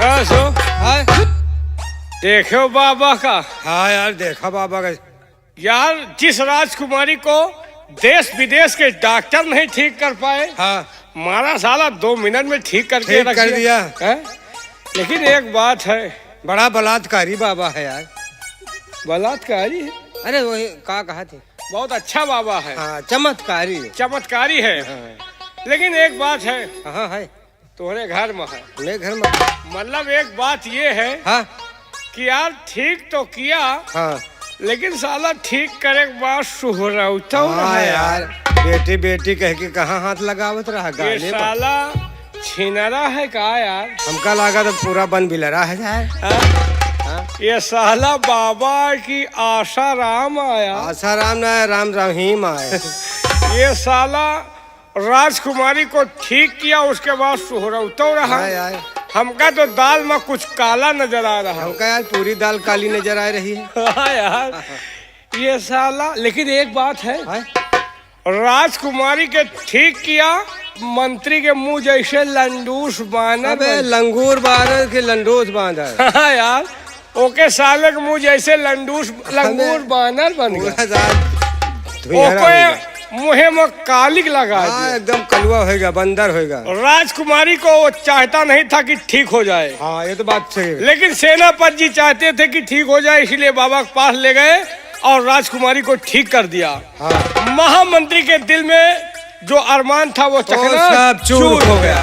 हाँ? देखो बाबा का। हाँ यार देखा बाबा का। यार जिस राजकुमारी को देश विदेश के डॉक्टर नहीं ठीक कर पाए, हाँ मारा साला 2 मिनट में ठीक करके ठीक कर दिया है? लेकिन एक बात है, बड़ा बलात्कारी बाबा है यार। बलात्कारी है? अरे वही कहा थी। बहुत अच्छा बाबा है। हाँ चमत्कारी चमत्कारी है। हाँ। लेकिन एक बात है, हाँ है तुम्हारे घर में है। मेरे घर में। मतलब एक बात ये है हाँ कि यार ठीक तो किया, हाँ लेकिन साला ठीक करे के बाद सुहरौता हाँ यार। बेटी बेटी कह के कहाँ हाथ लगावत रहा ये गाने पर। साला छिनरा है का यार? हमका लगा तो पूरा बन बिलरा है यार। हाँ? ये साला बाबा की आशा राम आया। आशा राम ना राम रहीम आए। ये साला राजकुमारी को ठीक किया, उसके बाद सुहरौता रहा। हाँ यार। हमका तो दाल में कुछ काला नजर आ रहा। हमका यार पूरी दाल काली नजर आ रही है। हाँ यार। ये साला, लेकिन एक बात है, राजकुमारी के ठीक किया, मंत्री के मुंह जैसे लंडूस बानर। अबे लंगूर बानर के लंडूस बानर। हाँ यार, ओके साले के मुंह जैसे लंगूर बानर बन गया। ओके मुहे में कालिक लगा। हाँ एकदम कलुआ होएगा, बंदर होएगा। राजकुमारी को वो चाहता नहीं था कि ठीक हो जाए। हाँ ये तो बात सही है। लेकिन सेनापति जी चाहते थे कि ठीक हो जाए, इसलिए बाबा के पास ले गए और राजकुमारी को ठीक कर दिया। हाँ। महामंत्री के दिल में जो अरमान था वो चूर हो गया।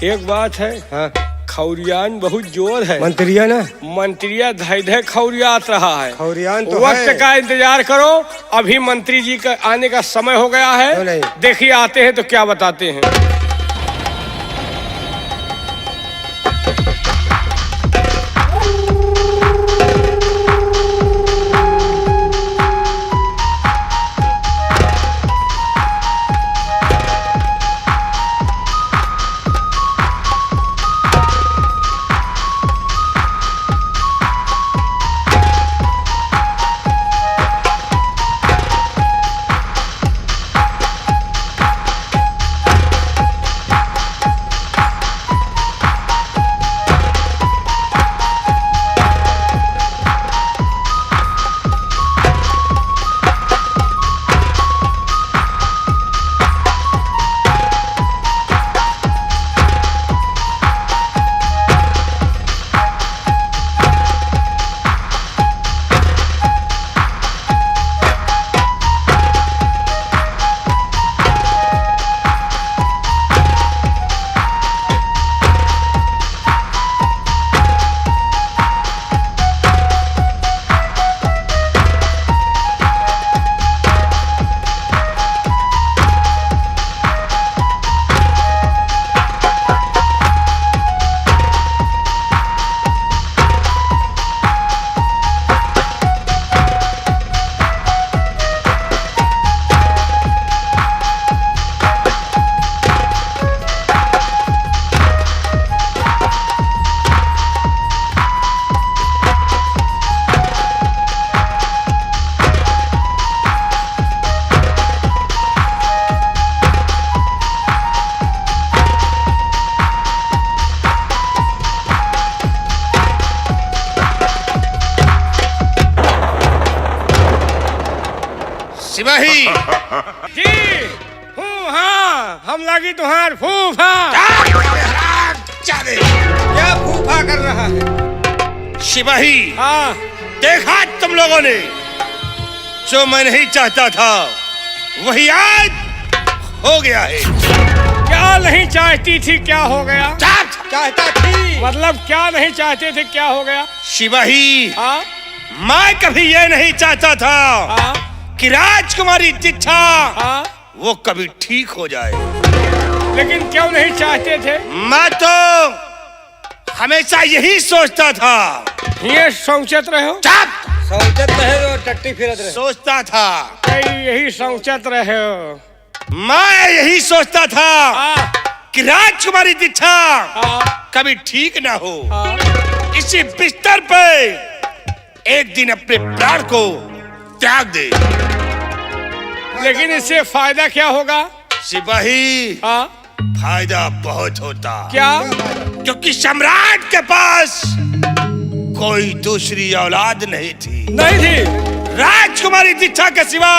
एक बात है, हाँ। खौरियान बहुत जोर है। मंत्रिया ना मंत्रिया धय धय खौरियात रहा है। खौरियान तो वक्त है। का इंतजार करो, अभी मंत्री जी का आने का समय हो गया है। देखिए आते हैं तो क्या बताते हैं। सिपाही जी हूँ। हाँ हम लगी तुम्हार फूफा। क्या फूफा कर रहा है? सिपाही हाँ देखा तुम लोगों ने, जो मैं नहीं चाहता था वही आज हो गया है। क्या नहीं चाहती थी क्या हो गया? चाहता थी मतलब क्या नहीं चाहते थे क्या हो गया? सिपाही हाँ मैं कभी ये नहीं चाहता था हाँ कि राजकुमारी दीक्षा हाँ। वो कभी ठीक हो जाए। लेकिन क्यों नहीं चाहते थे? मैं तो हमेशा यही सोचता था। ये सोचत रहे हो? सोचत रहे हो, टट्टी फिरत रहे। सोचता था, यही सोचत रहे हो। मैं यही सोचता था हाँ कि राजकुमारी दीक्षा हाँ कभी ठीक ना हो। हाँ। इसी बिस्तर पे एक दिन अपने प्राण को त्याग दे। लेकिन इससे फायदा क्या होगा? सिपाही हाँ फायदा बहुत होता। क्या? क्योंकि सम्राट के पास कोई दूसरी औलाद नहीं थी। नहीं थी। राजकुमारी दीक्षा के सिवा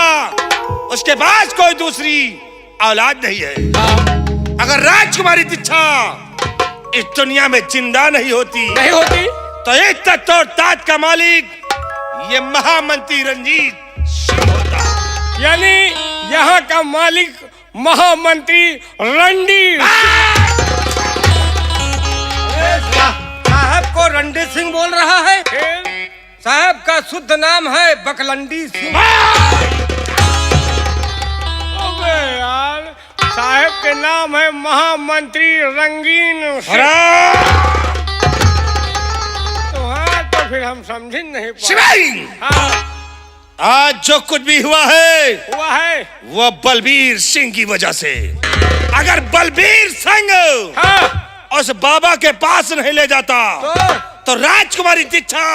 उसके पास कोई दूसरी औलाद नहीं है। अगर राजकुमारी दीक्षा इस दुनिया में जिंदा नहीं होती तो एक तख्त और ताज का मालिक ये महामंत्री रंजीत सिंह होता। यानी यहाँ का मालिक महामंत्री रणजीत। साहब को रणजीत सिंह बोल रहा है। साहब का शुद्ध नाम है बकलंडी सिंह। अबे यार, साहब के नाम है महामंत्री रंगीन सिंह। तो हाँ, तो फिर हम समझ नहीं शिवाई, हाँ, आज जो कुछ भी हुआ है वो बलबीर सिंह की वजह से। अगर बलबीर सिंह हाँ, उस बाबा के पास नहीं ले जाता तो राजकुमारी दीक्षा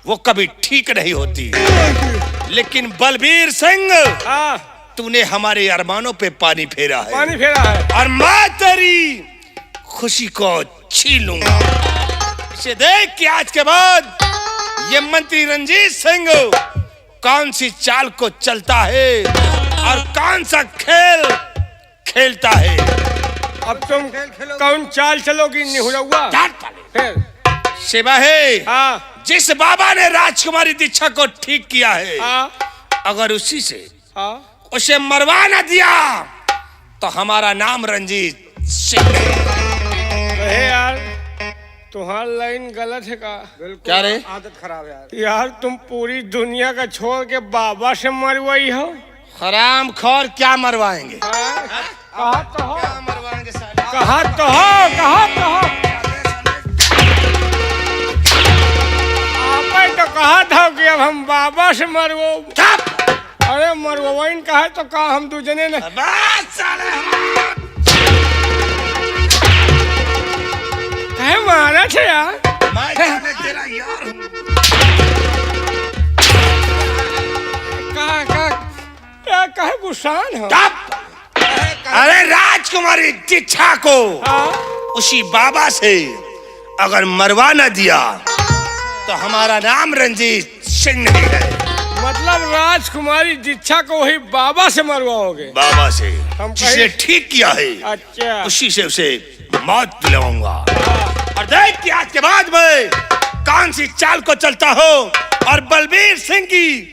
वो कभी ठीक नहीं होती। लेकिन बलबीर सिंह, हाँ, तूने हमारे अरमानों पे पानी फेरा है। पानी फेरा है और मैं तेरी खुशी को छीन लूंगा। इसे देख कि आज के बाद ये मंत्री रंजीत सिंह कौन सी चाल को चलता है और कौन सा खेल खेलता है। अब तुम कौन चाल चलोगी निहुआ? फिर शिवा है, हाँ, जिस बाबा ने राजकुमारी दीक्षा को ठीक किया है, हाँ, अगर उसी से हाँ, उसे मरवा न दिया तो हमारा नाम रंजीत सिंह है। यार तुम्हारा लाइन गलत है का? क्या रे? आदत खराब है यार तुम पूरी दुनिया का छोड़ के बाबा से मरवाई हो। हराम खोर, क्या मरवाएंगे? कहा तो हो, क्या मरवाएंगे साले? कहा तो हो, कहा तो हो। आपने तो कहा था कि अब हम बाबा से मरवो। अरे मरवाइन कहा तो कहा हम दूजने ने। बस साले, कहे मारा थे यार। मैं साले तेरा यार हूँ। कहे गुस्सान हो। अरे राजकुमारी दीक्षा को हाँ? उसी बाबा से अगर मरवा न दिया तो हमारा नाम रंजीत सिंह नहीं है। मतलब राजकुमारी दीक्षा को वही बाबा से मरवाओगे? बाबा से, हम जिसने ठीक किया है अच्छा, उसी से उसे मौत दिलाऊंगा। और देख कि आज के बाद मैं कौन सी चाल को चलता हो और बलबीर सिंह की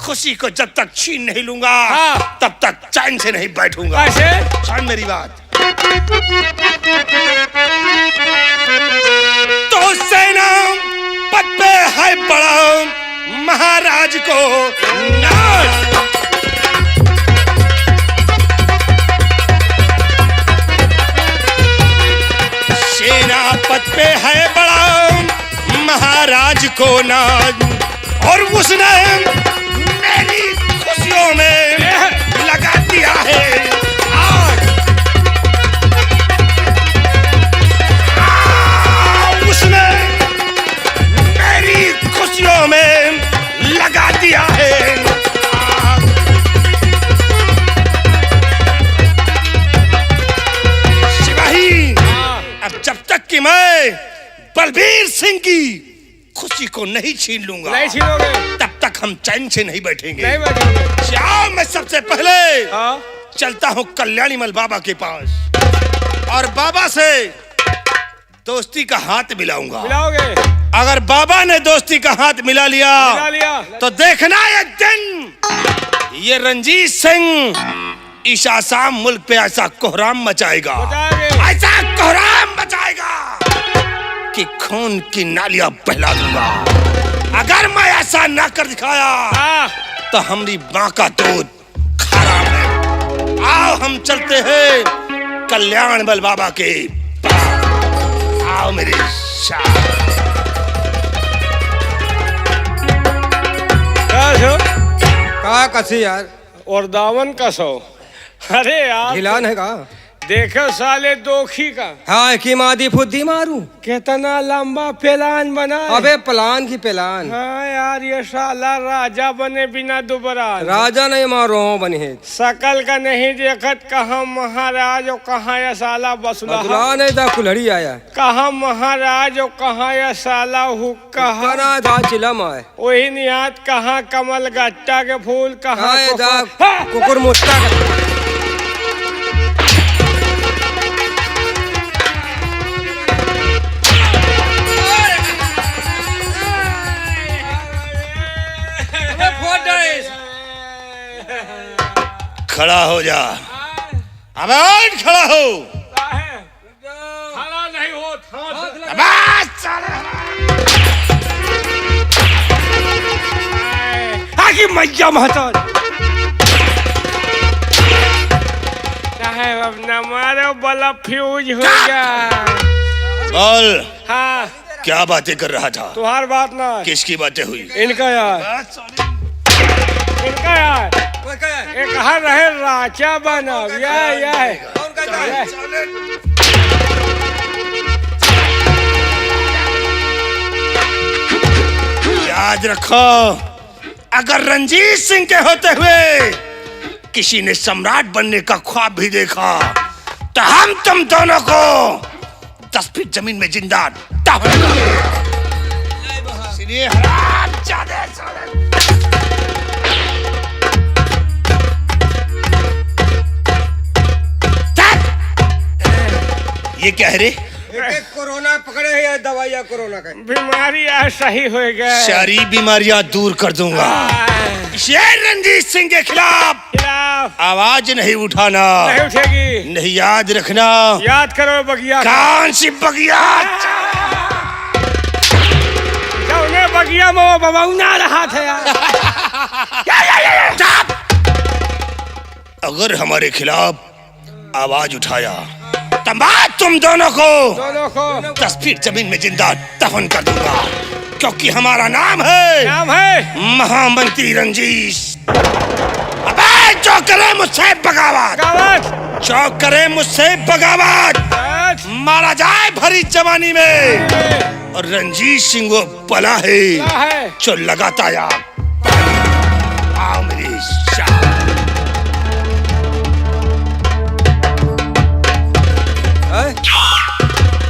खुशी को जब तक छीन नहीं लूंगा हाँ। तब तक चैन से नहीं बैठूंगा। कैसे? सुन मेरी बात। तो सेना पद पे है बड़ा महाराज को नाज। सेनापत पे है बड़ा महाराज को नाज और उसने मेरी खुशियों में लगा दिया है आग। उसने मेरी खुशियों में लगा दिया है आग। सिपाही, अब जब तक कि मैं बलबीर सिंह की खुशी को नहीं छीन लूंगा, नहीं छीनोगे, तब तक हम चैन से नहीं बैठेंगे। नहीं बैठोगे। जाओ, मैं सबसे पहले हाँ? चलता हूँ कल्याणी मल बाबा के पास और बाबा से दोस्ती का हाथ मिलाऊंगा। मिलाओगे? अगर बाबा ने दोस्ती का हाथ मिला लिया तो देखना एक दिन ये रंजीत सिंह इस आसाम मुल्क पे ऐसा कोहराम मचाएगा, ऐसा कोहराम मचाएगा कि खून की नालियां बहला दूंगा। अगर मैं ऐसा ना कर दिखाया तो हमारी माँ का दूध खराब है। आओ हम चलते हैं कल्याण बल बाबा के पास। आओ मेरे साथ। कहा कसी यार और दावन का सो। अरे यार गिलान है का? देखो साले दोखी का हाँ की मादी फुद्दी मारू। कितना लंबा प्लान बना है। अबे प्लान की प्लान। हाँ यार ये साला राजा बने बिना दुबरा। राजा नहीं मारो बनी है। सकल का नहीं देखत कहाँ महाराज और कहाँ ये साला बसुला नहीं था कुल्हड़ी आया। कहाँ महाराज और कहाँ ये साला हुक्का था चिलम है। वही निहात कहाँ कमल गट्टा के फूल कहाँ कुकुर मुस्ता खड़ा हो जा। अबे उठ खड़ा हो। खड़ा नहीं हो आगे मैया महताज साहब अपना मारो बला फ्यूज हो गया। बोल। हाँ क्या बातें कर रहा था? तुम्हार बात ना। किसकी बातें हुई? इनका यार इनका यार एक हर रहे राजा बना या याद रखो अगर रंजीत सिंह के होते हुए किसी ने सम्राट बनने का ख्वाब भी देखा तो हम तुम दोनों को 10 फीट जमीन में जिंदा इसलिए हरामजादे साले। ये क्या है रे? कोरोना पकड़े है या दवाइयाँ कोरोना का? बीमारी सही हो गया। सारी बीमारियां दूर कर दूंगा। शेर रंजीत सिंह के खिलाफ आवाज नहीं उठाना। नहीं उठेगी। नहीं याद रखना। याद करो बगिया। कौन सी बगिया? बगिया में वो बबौना रहा था यार। अगर हमारे खिलाफ आवाज उठाया तो मैं तुम दोनों को 10 फीट जमीन में जिंदा दफन कर दूंगा क्योंकि हमारा नाम है महामंत्री रंजीत। अबे जो करे मुझसे बगावत, जो करे मुझसे बगावत मारा जाए भरी जवानी में। और रंजीत सिंह वो पला है जो लगाता यार। आओ मेरी शाह।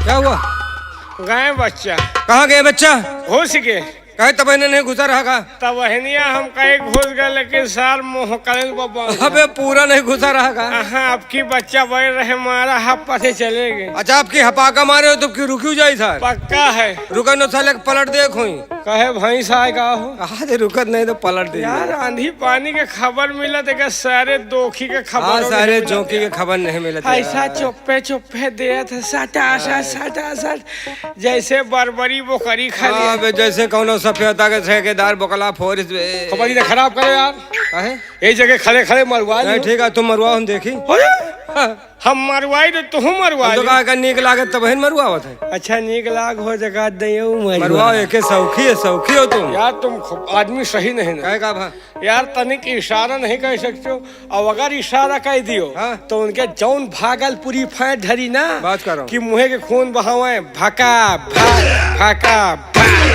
क्या हुआ? गए बच्चा। कहाँ गए बच्चा? हो सके कहे तब नहीं घुसा रहा का? तब वहनिया हम कहीं घुस गए लेकिन सार मोह करें बाबा। अबे पूरा नहीं घुसा रहा का? हाँ आपकी बच्चा बढ़ रहे मारा हप्पा से चले गए। अच्छा आपकी हपाका मारे हो तो क्यों रुकी जाए सर? पक्का है। रुका न साले पलट देख हुई। कहे भैंस आएगा हो। अरे रुकत नहीं तो पलट दे यार। आंधी पानी के खबर मिला तो सारे दोखी के खबर। सारे जोकी के खबर नहीं मिला। ऐसा चुप्पे चुप्पे दिया था सटा जैसे बरबरी बोकरी खा लिया। जैसे कौन सफेदा के ठेकेदार बोकला फोरिस खबर ने खराब करे यार। यही जगह खड़े खड़े मरवा। ठीक है तुम मरवा हम देखी। हम मरवाई तो तुम मरवा। तो का नीक लागे तब ही मरवावत है। अच्छा नीक लाग हो जगह दइयो मरवाओ। एक सौखी हो तुम यार। तुम आदमी सही नहीं ना। का भा? यार तनिक इशारा नहीं कर सकते हो। और अगर इशारा कर दियो तो उनके जौन भागलपुरी फैट धरी ना बात करो कि मुँह के खून बहावे भका भका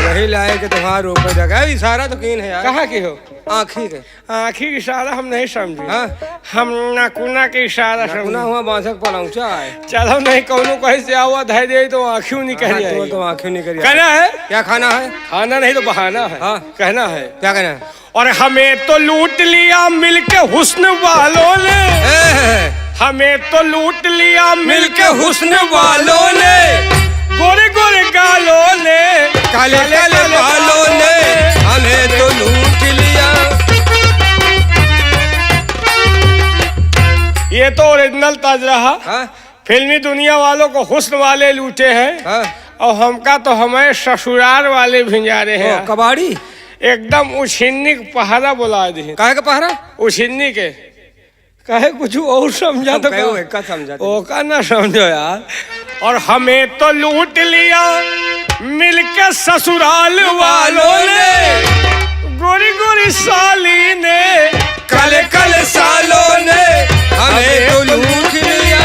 वही लाए कि तुम्हारा ऊपर जगह इशारा तो कीन है यार। कहाँ की हो? आँखी के। आँखी की इशारा हम नहीं समझे। हम नाकुना के इशारा समझे। हुआ बांसक पलौचा है। चलो नहीं कौनो कहीं से आवा धै दे तो आँखियों निकल जाएगी। तो आँखियों निकल। कहना है क्या खाना है? खाना नहीं तो बहाना है। कहना है क्या कहना है? और हमें तो लूट लिया मिलके हुस्न वालों ने। हमें तो लूट लिया मिलके हुस्न वालों ने। गोरे गोरे गालों ने काले काले बालों ने हमें तो लूट लिया। ये तो ओरिजिनल तर्ज रहा। फिल्मी दुनिया वालों को हुस्न वाले लूटे हैं और हमका तो हमें ससुराल वाले भिंजारे हैं। कबाड़ी एकदम उछिन्नी पहरा बुला दी। काहे का पहरा? उछिन्नी के कहे कुछ और समझा तो का समझा ओ का ना समझो यार। और हमें तो लूट लिया मिलके ससुराल वालों ने। गोरी गोरी साली ने काले काले सालों ने हमें तो लूट लिया।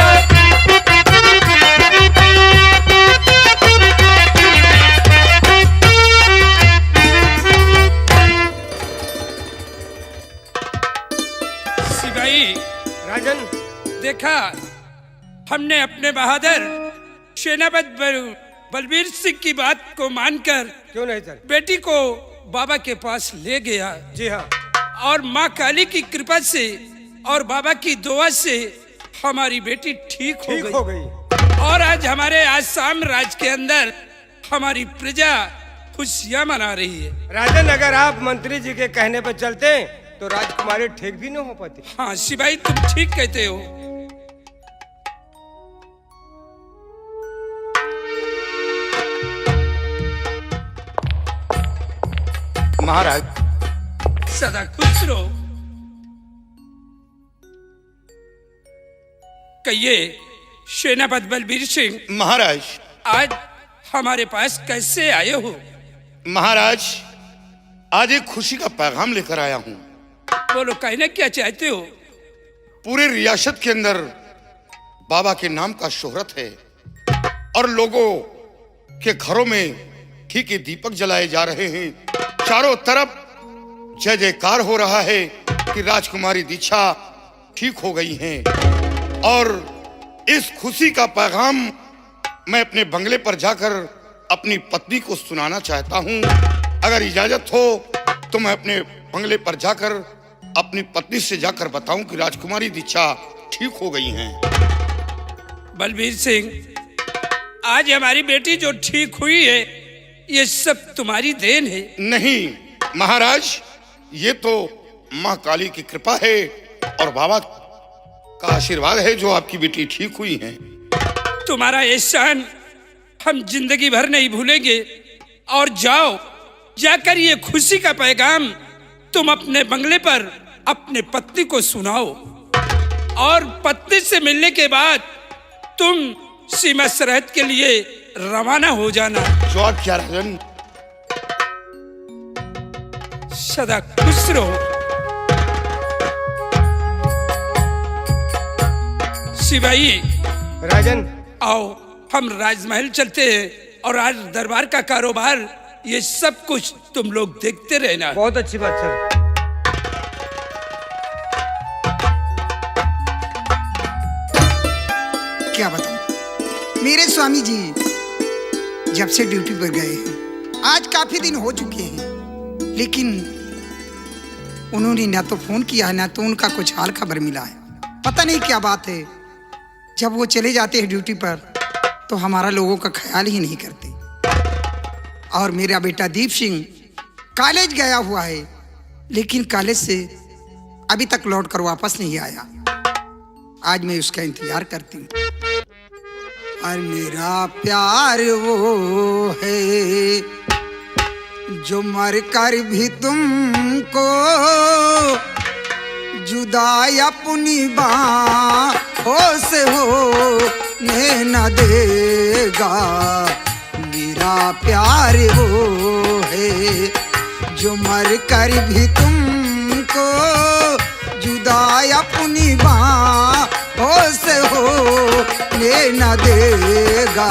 राजन। देखा, हमने अपने बहादुर सेनापति बलबीर सिंह की बात को मानकर क्यों नहीं सर? बेटी को बाबा के पास ले गया। जी हाँ। और माँ काली की कृपा से और बाबा की दुआ से हमारी बेटी ठीक हो गई। और आज हमारे आसाम राज्य के अंदर हमारी प्रजा खुशियाँ मना रही है। राजन, अगर आप मंत्री जी के कहने पर चलते तो राजकुमारी ठीक भी नहीं हो पाती। हाँ सिपाही, तुम ठीक कहते हो। महाराज। सदा खुश रहो। कहिए सेनापति बलबीर सिंह, महाराज। आज हमारे पास कैसे आए हो? महाराज, आज एक खुशी का पैगाम लेकर आया हूँ। बोलो, कहना क्या चाहते हो? पूरे रियासत के अंदर बाबा के नाम का शोहरत है और लोगों के घरों में घी के दीपक जलाए जा रहे हैं। चारों तरफ जय जयकार हो रहा है कि राजकुमारी दीक्षा ठीक हो गई हैं। और इस खुशी का पैगाम मैं अपने बंगले पर जाकर अपनी पत्नी को सुनाना चाहता हूँ। अगर इजाजत हो तो मैं अपने बंगले पर जाकर अपनी पत्नी से जाकर बताऊं कि राजकुमारी दीक्षा ठीक हो गई हैं। बलबीर सिंह, आज हमारी बेटी जो ठीक हुई है, ये सब तुम्हारी देन है। नहीं महाराज, ये तो माँ काली की कृपा है और बाबा का आशीर्वाद है जो आपकी बेटी ठीक हुई हैं। तुम्हारा एहसान हम जिंदगी भर नहीं भूलेंगे। और जाओ, जाकर ये खुशी का पैगाम तुम अपने बंगले पर अपने पत्नी को सुनाओ। और पत्नी से मिलने के बाद तुम सीमा सरहद के लिए रवाना हो जाना। जवाब क्या राजन? सदा खुश रहो। सिपाही राजन, आओ, हम राजमहल चलते हैं और आज दरबार का कारोबार ये सब कुछ तुम लोग देखते रहना। बहुत अच्छी बात सर। क्या बताऊं, मेरे स्वामी जी जब से ड्यूटी पर गए हैं, आज काफी दिन हो चुके हैं, लेकिन उन्होंने ना तो फोन किया है ना तो उनका कुछ हाल खबर मिला है। पता नहीं क्या बात है, जब वो चले जाते हैं ड्यूटी पर तो हमारा लोगों का ख्याल ही नहीं करते। और मेरा बेटा दीप सिंह कॉलेज गया हुआ है, लेकिन कॉलेज से अभी तक लौट कर वापस नहीं आया। आज मैं उसका इंतजार करती हूँ। और मेरा प्यार वो है जो मर कर भी तुमको जुदा अपनी बाहों से होने न देगा। मेरा प्यार वो है जो मर कर भी तुमको जुदा अपनी बाहों से होने न देगा।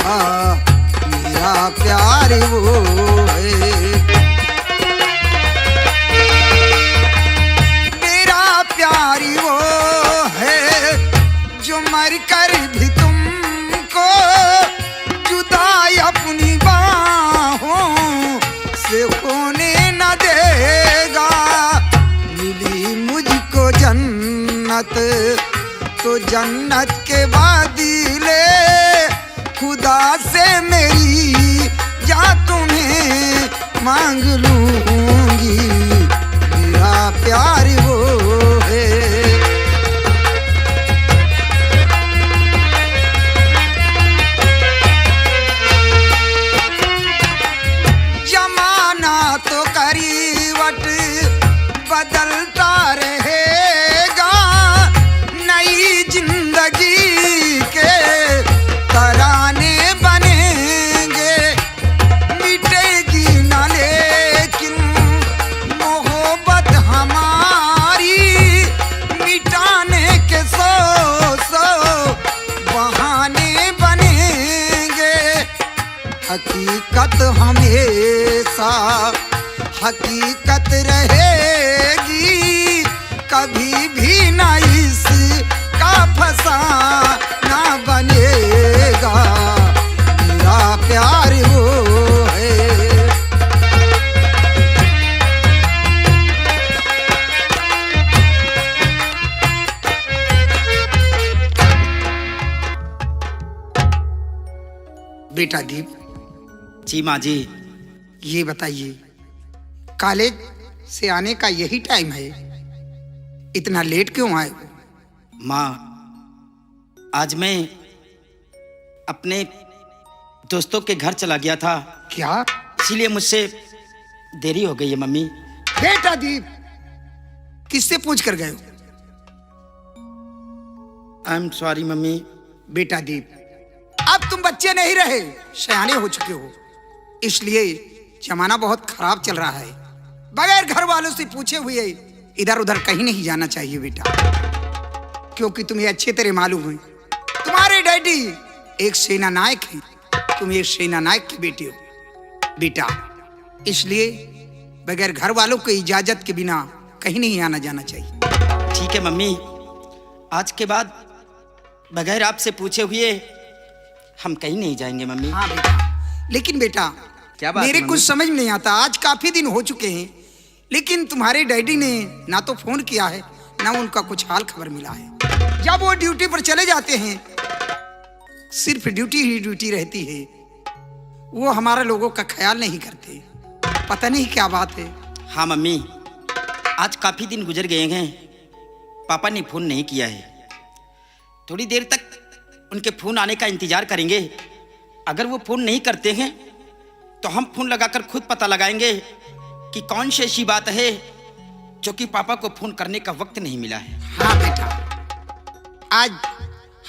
मेरा प्यार वो है, मेरा प्यार वो है जो मर कर भी तुमको जुदा अपनी बाहों से होने न देगा। मिली मुझको जन्नत तो जन्नत के बादले खुदा से मेरी जा तुम्हें मांग लूंगी। मेरा प्यार वो है, जमाना तो करीवट बदलता रहेगा। नई जिंदगी के तराने बनेंगे, मिटेगी न लेकिन मोहब्बत हमारी। मिटाने के सौ बहाने बनेंगे। हकीकत हमेशा हकीकत रहेगी, कभी भी न इसका बेटा दीप, जी माँ जी। ये बताइए, कॉलेज से आने का यही टाइम है, इतना लेट क्यों आए? माँ, आज मैं अपने दोस्तों के घर चला गया था, क्या? इसीलिए मुझसे देरी हो गई है मम्मी। बेटा दीप, किससे पूछ कर गए हो? I am sorry mummy. बेटा दीप, अब तुम बच्चे नहीं रहे, सयाने हो चुके हो, इसलिए जमाना बहुत खराब चल रहा है। बगैर घर वालों से पूछे हुए इधर उधर कहीं नहीं जाना चाहिए बेटा, क्योंकि तुम्हें अच्छे तरह मालूम है तुम्हारे डैडी एक सेना नायक हैं, तुम एक सेना नायक की बेटी हो बेटा, इसलिए बगैर घर वालों की इजाजत के बिना कहीं नहीं आना जाना चाहिए। ठीक है मम्मी, आज के बाद बगैर आपसे पूछे हुए हम कहीं नहीं जाएंगे मम्मी। हाँ बेटा, लेकिन बेटा क्या बात मेरे है, कुछ मम्मी? समझ में नहीं आता, आज काफी दिन हो चुके हैं, लेकिन तुम्हारे डैडी ने ना तो फोन किया है ना उनका कुछ हाल खबर मिला है। जब वो ड्यूटी पर चले जाते हैं, सिर्फ ड्यूटी ही ड्यूटी रहती है, वो हमारे लोगों का ख्याल नहीं करते, पता नहीं क्या बात है। हाँ मम्मी, आज काफ़ी दिन गुजर गए हैं, पापा ने फ़ोन नहीं किया है। थोड़ी देर तक उनके फ़ोन आने का इंतज़ार करेंगे, अगर वो फ़ोन नहीं करते हैं तो हम फ़ोन लगाकर खुद पता लगाएंगे कि कौन सी ऐसी बात है जो कि पापा को फ़ोन करने का वक्त नहीं मिला है। हाँ बेटा, आज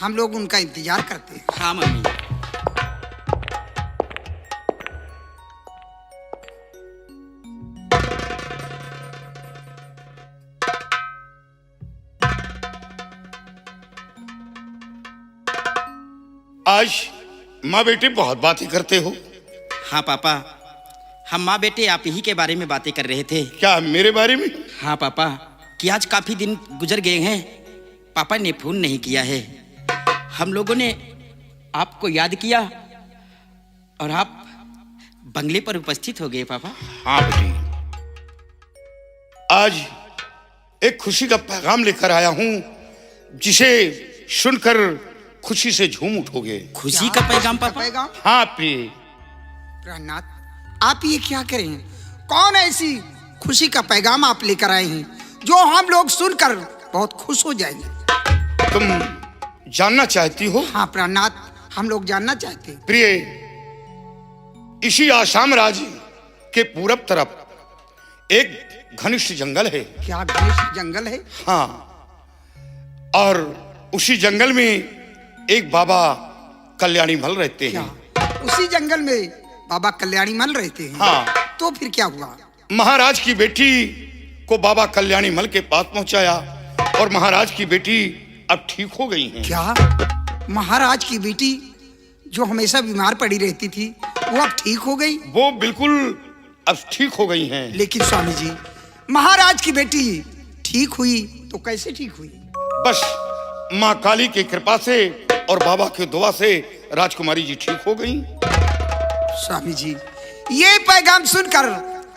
हम लोग उनका इंतजार करते हैं। हाँ मम्मी। आज माँ बेटे बहुत बातें करते हो। हाँ पापा, हम माँ बेटे आप ही के बारे में बातें कर रहे थे। क्या मेरे बारे में? हाँ पापा, कि आज काफ़ी दिन गुजर गए हैं, पापा ने फ़ोन नहीं किया है। हम लोगों ने आपको याद किया और आप बंगले पर उपस्थित हो गए पापा। हाँ बेटी, आज एक खुशी का पैगाम लेकर आया हूँ, जिसे सुनकर खुशी से झूम उठोगे। खुशी का पैगाम पापा? पैगाम? हाँ प्रिय। प्राणनाथ, आप ये क्या करें? कौन ऐसी खुशी का पैगाम आप लेकर आए हैं जो हम लोग सुनकर बहुत खुश हो जाएंगे? तुम जानना चाहती हो? हाँ प्राणनाथ, हम लोग जानना चाहते हैं। प्रिय, इसी आसाम राज्य के पूरब तरफ एक घनिष्ठ जंगल है। क्या घनिष्ठ जंगल है? हाँ, और उसी जंगल में एक बाबा कल्याणी मल रहते क्या हैं। उसी जंगल में बाबा कल्याणी मल रहते हैं? हाँ। तो फिर क्या हुआ? महाराज की बेटी को बाबा कल्याणी मल के पास पहुंचाया और महाराज की बेटी अब ठीक हो गई हैं। क्या महाराज की बेटी जो हमेशा बीमार पड़ी रहती थी वो अब ठीक हो गई? वो बिल्कुल अब ठीक हो गई हैं। लेकिन स्वामी जी, महाराज की बेटी ठीक हुई तो कैसे ठीक हुई? बस माँ काली की कृपा से और बाबा की दुआ से राजकुमारी जी ठीक हो गई। स्वामी जी, ये पैगाम सुनकर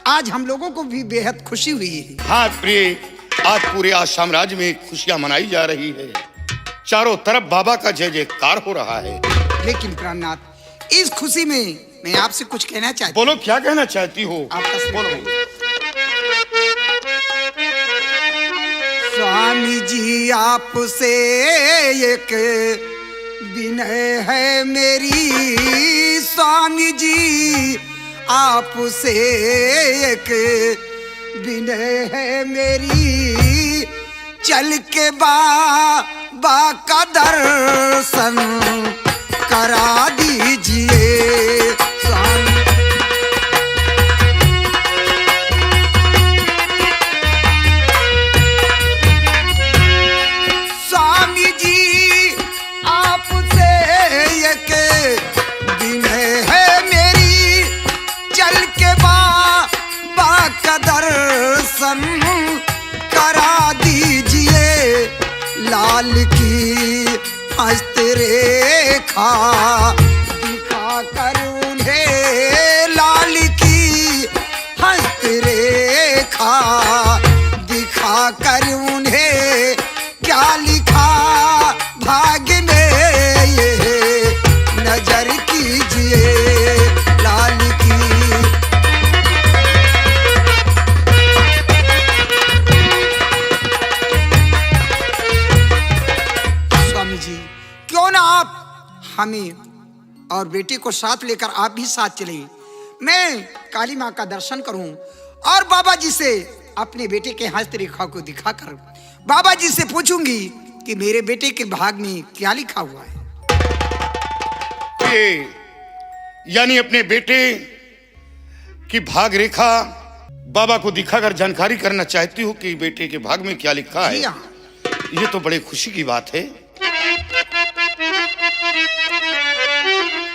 आज हम लोगों को भी बेहद खुशी हुई है। हाँ प्रिय, आज पूरे आसाम राज्य में खुशियां मनाई जा रही है, चारों तरफ बाबा का जय जयकार हो रहा है। लेकिन प्राणनाथ, इस खुशी में मैं आपसे कुछ कहना चाहती हूँ। बोलो, क्या कहना चाहती हो? आपका बोलो। स्वामी जी, आपसे एक विनय है मेरी, स्वामी जी आपसे एक विनय है मेरी, चल के बाबा का दर्शन करा दीजिए स्वामी। स्वामी जी, आपसे एक विनय है मेरी, चल के बाबा का दर्शन करा दीजिए, लाल की हस्तरेखा दिखा कर उन्हें, लाल की हस्तरेखा दिखा कर उन्हें, क्या लिखा भाग्य में ये नजर कीजिए। क्यों ना आप हमें और बेटे को साथ लेकर आप भी साथ चले। मैं काली माँ का दर्शन करूं और बाबा जी से अपने बेटे के हस्तरेखा को दिखाकर बाबा जी से पूछूंगी कि मेरे बेटे के भाग में क्या लिखा हुआ है। ये यानी अपने बेटे की भाग रेखा बाबा को दिखाकर जानकारी करना चाहती हो कि बेटे के भाग में क्या लिखा है। जी हाँ। ये तो बड़े खुशी की बात है।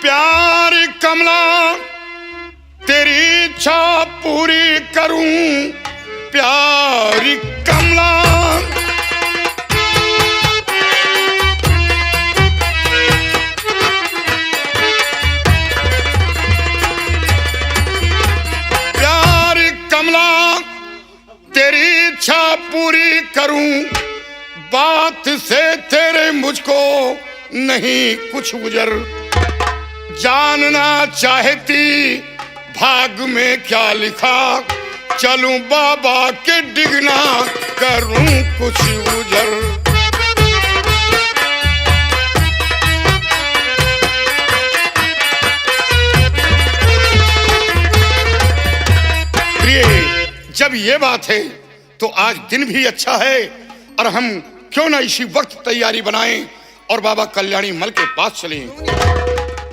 प्यार कमला तेरी इच्छा पूरी करूं, प्यारी कमला प्यारी कमला तेरी इच्छा पूरी करूं, बात से तेरे मुझको नहीं कुछ गुजर, जानना चाहती भाग में क्या लिखा, चलूं बाबा के डिगना करूं कुछ गुजर। प्रिय, जब ये बात है तो आज दिन भी अच्छा है और हम क्यों ना इसी वक्त तैयारी बनाएं और बाबा कल्याणी मल के पास चलें।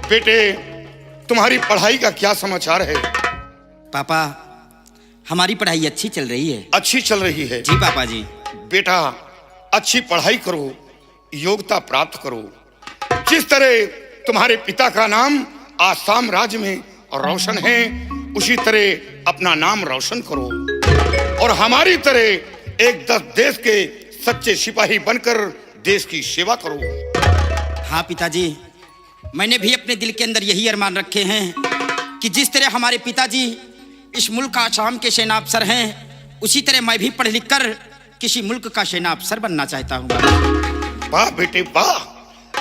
बेटे, तुम्हारी पढ़ाई का क्या समाचार है? पापा, हमारी पढ़ाई अच्छी चल रही है। अच्छी चल रही है? जी पापा जी। बेटा, अच्छी पढ़ाई करो, योग्यता प्राप्त करो। जिस तरह तुम्हारे पिता का नाम आसाम राज्य में रोशन है, उसी तरह अपना नाम रोशन करो और हमारी तरह एक 10 देश के सच्चे सिपाही बनकर देश की सेवा करो। हाँ पिताजी, मैंने भी अपने दिल के अंदर यही अरमान रखे हैं कि जिस तरह हमारे पिताजी इस मुल्क का आसाम के सेना अफसर हैं, उसी तरह मैं भी पढ़ लिख कर किसी मुल्क का सेना अफसर बनना चाहता हूँ। वाह बेटे वाह,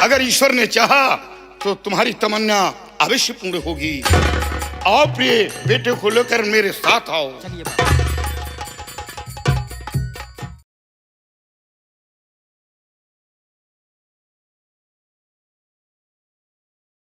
अगर ईश्वर ने चाहा तो तुम्हारी तमन्ना अवश्य पूर्ण होगी। आओ प्रिय, बेटे को लेकर मेरे साथ आओ। चलिए।